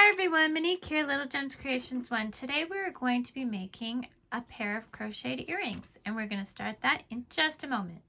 Hi everyone, Monique here, Little Gems Creations 1. Today we're going to be making a pair of crocheted earrings, and we're going to start that in just a moment.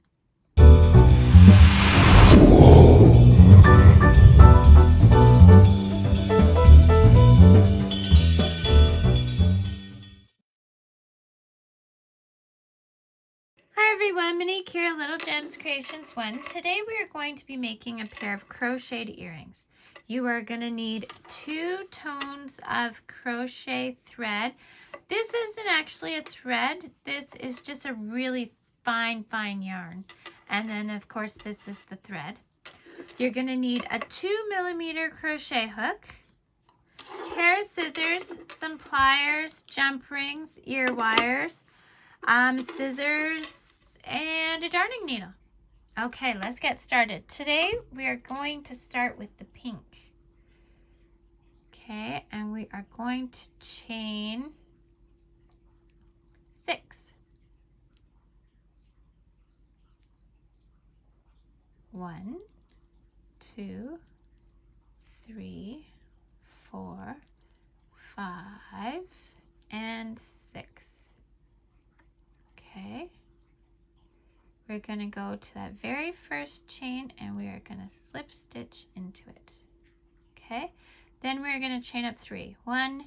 Hi everyone, Monique here, Little Gems Creations 1. Today we are going to be making a pair of crocheted earrings. You are going to need 2 tones of crochet thread. This isn't actually a thread. This is just a really fine yarn. And then of course this is the thread. You're going to need a 2mm crochet hook, pair of scissors, some pliers, jump rings, ear wires, scissors, and a darning needle. Okay, let's get started. Today we are going to start with the pink. Okay, and we are going to chain 6. 1, 2, 3, 4, 5, and 6. Okay, we're going to go to that very first chain and we are going to slip stitch into it. Okay, then we're going to chain up 3. 1,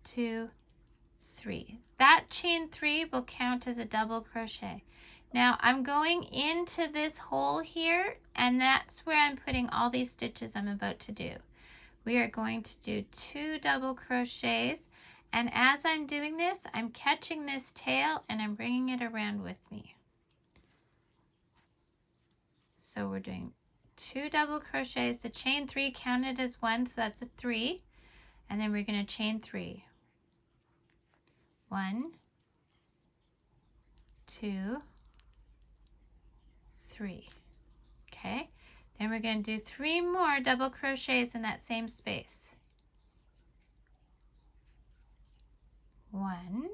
2, 3. That chain 3 will count as a double crochet. Now I'm going into this hole here, and that's where I'm putting all these stitches I'm about to do. We are going to do 2 double crochets, and as I'm doing this, I'm catching this tail and I'm bringing it around with me. So we're doing 2 double crochets. The chain 3 counted as 1, so that's a 3, and then we're going to chain 3. 1, 2, 3. Okay, then we're going to do 3 more double crochets in that same space. 1,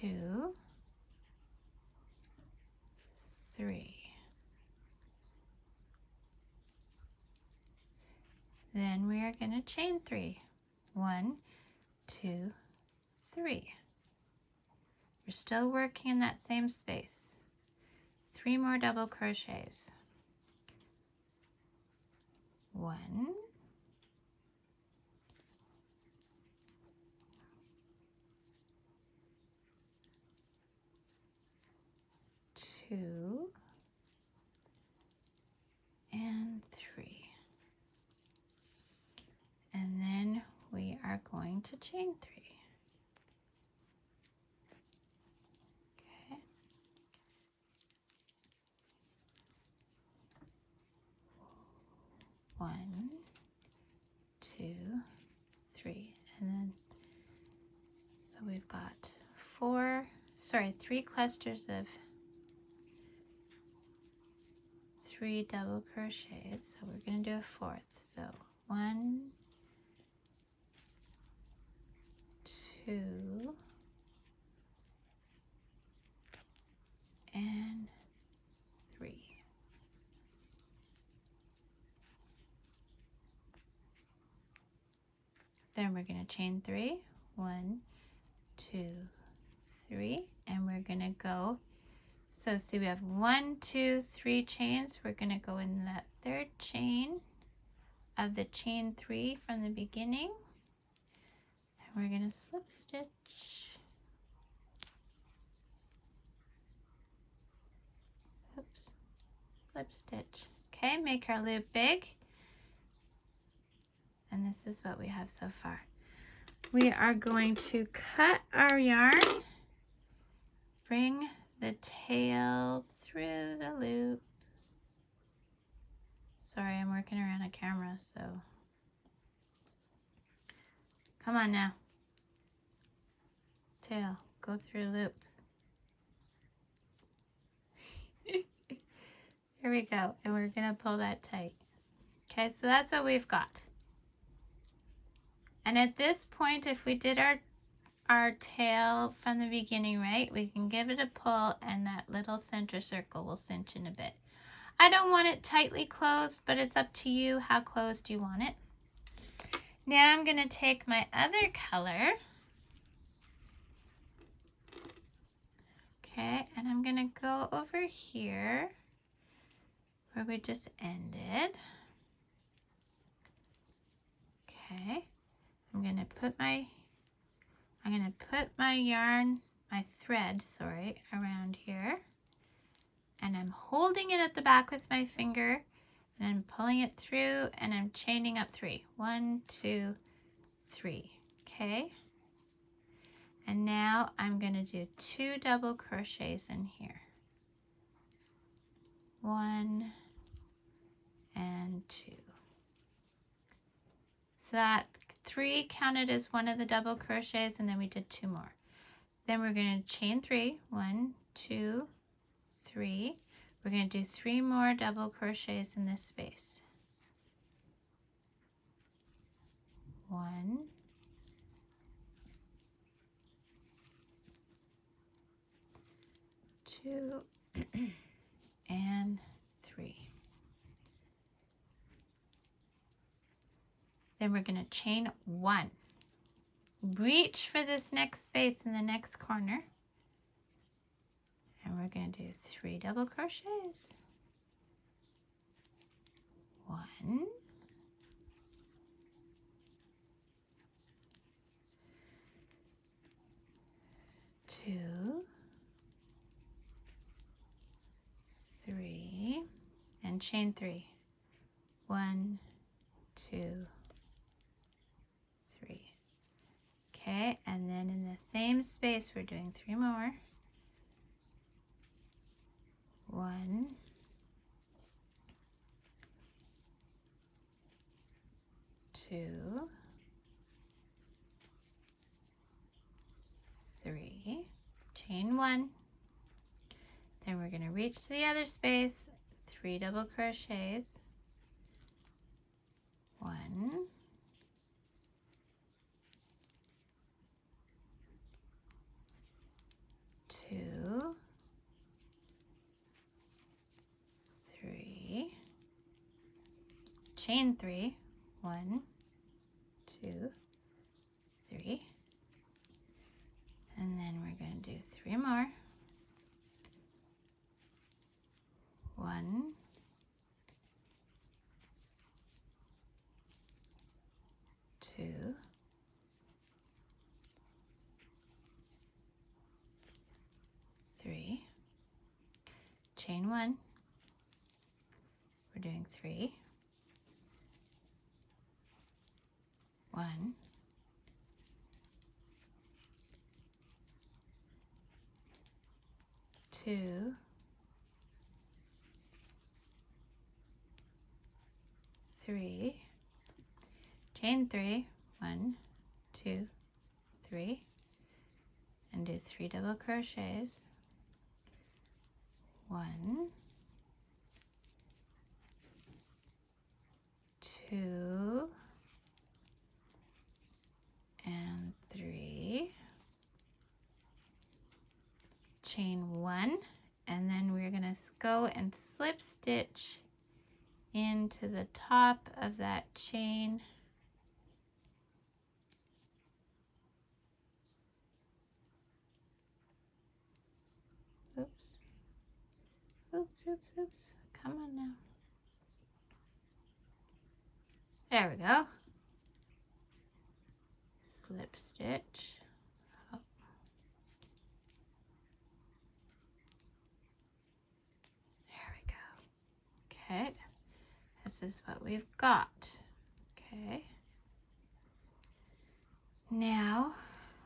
2, 3. Then we are going to chain 3. 1, 2, 3. We're still working in that same space. 3 more double crochets. 1, 2, and 3. And then we are going to chain 3. Okay. 1, 2, 3. And then, so we've got 3 clusters of 3 double crochets. So we're going to do a 4th. So 1, 2, and 3. Then we're going to chain 3. 1, 2, 3, and we're going to go. So see, we have 1, 2, 3 chains. We're going to go in that 3rd chain of the chain 3 from the beginning, and we're going to slip stitch. Oops, slip stitch. Okay, make our loop big, and this is what we have so far. We are going to cut our yarn, bring the tail through the loop. Sorry, I'm working around a camera, so come on now. Tail, go through loop. Here we go, and we're gonna pull that tight. Okay, so that's what we've got. And at this point, if we did our tail from the beginning right, we can give it a pull and that little center circle will cinch in a bit. I don't want it tightly closed, but it's up to you how closed you want it. Now I'm going to take my other color. Okay, and I'm going to go over here where we just ended. Okay, I'm going to put my yarn, my thread, sorry, around here. And I'm holding it at the back with my finger, and I'm pulling it through, and I'm chaining up 3. 1, 2, 3. Okay. And now I'm going to do 2 double crochets in here. 1 and 2. So that 3 counted as one of the double crochets, and then we did 2 more. Then we're going to chain 3. 1, 2, 3. We're going to do 3 more double crochets in this space. 1, 2, and 3. Then we're going to chain 1. Reach for this next space in the next corner. And we're going to do 3 double crochets. 1, 2, 3, and chain 3. 1, 2, 3. Okay, and then in the same space we're doing 3 more. 1, 2, 3, chain 1. Then we're going to reach to the other space, 3 double crochets. 1, 2, 3, chain 3. 1, 2, 3. And then we're going to do 3 more. 1, 2, 3, chain 1. We're doing 3. 1, 2, 3, chain 3. 1, 2, 3, and do 3 double crochets. 1, 2, and 3, chain 1, and then we're going to go and slip stitch into the top of that chain. Oops. Oops, oops, oops. Come on now. There we go. Slip stitch. Oh. There we go. Okay. This is what we've got. Okay. Now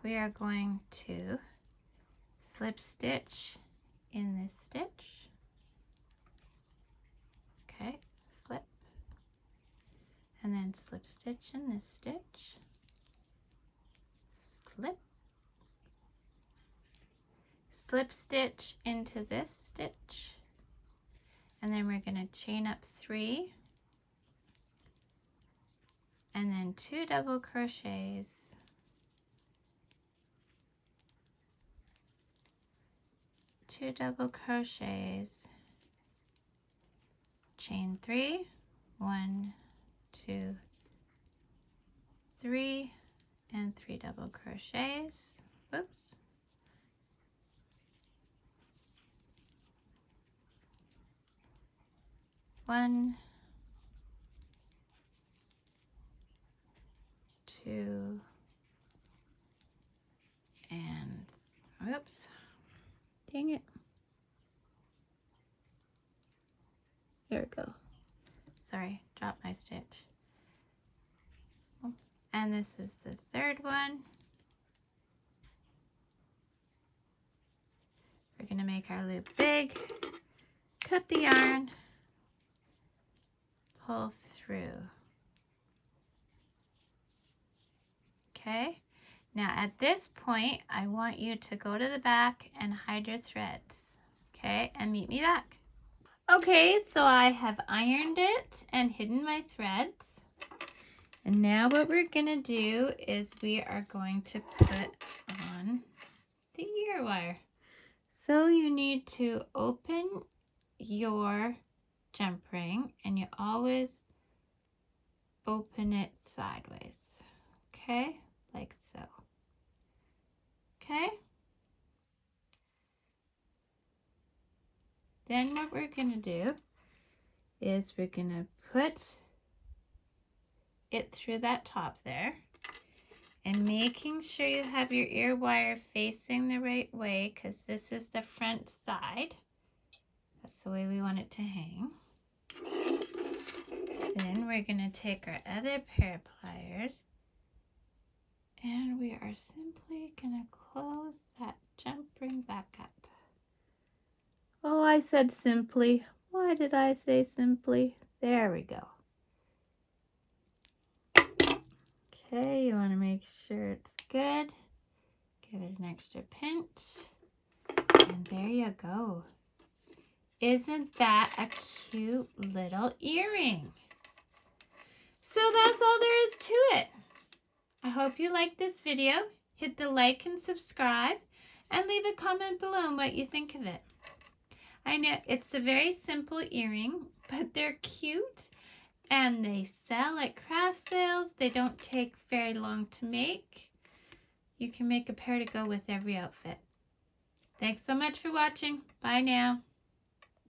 we are going to slip stitch in this stitch. Okay, slip. And then slip stitch in this stitch. Slip. Slip stitch into this stitch. And then we're going to chain up 3. and then 2 double crochets, 2 double crochets, chain 3, 1, 2, 3, and 3 double crochets. Whoops. One, 2, and whoops. Dang it. Here we go. Sorry, dropped my stitch. And this is the third one. We're going to make our loop big, cut the yarn, pull through. Okay, now at this point, I want you to go to the back and hide your threads. Okay, and meet me back. Okay, so I have ironed it and hidden my threads. And now what we're gonna do is we are going to put on the ear wire. So you need to open your jump ring and you always open it sideways. Okay, like so. Okay. Then what we're gonna do is we're gonna put it through that top there, and making sure you have your ear wire facing the right way, because this is the front side. That's the way we want it to hang. Then we're going to take our other pair of pliers and we are simply going to close that jump ring back up. Oh, I said simply. Why did I say simply? There we go. Okay, you want to make sure it's good. Give it an extra pinch. And there you go. Isn't that a cute little earring? So that's all there is to it. I hope you liked this video. Hit the like and subscribe and leave a comment below on what you think of it. I know it's a very simple earring, but they're cute and they sell at craft sales. They don't take very long to make. You can make a pair to go with every outfit. Thanks so much for watching. Bye now.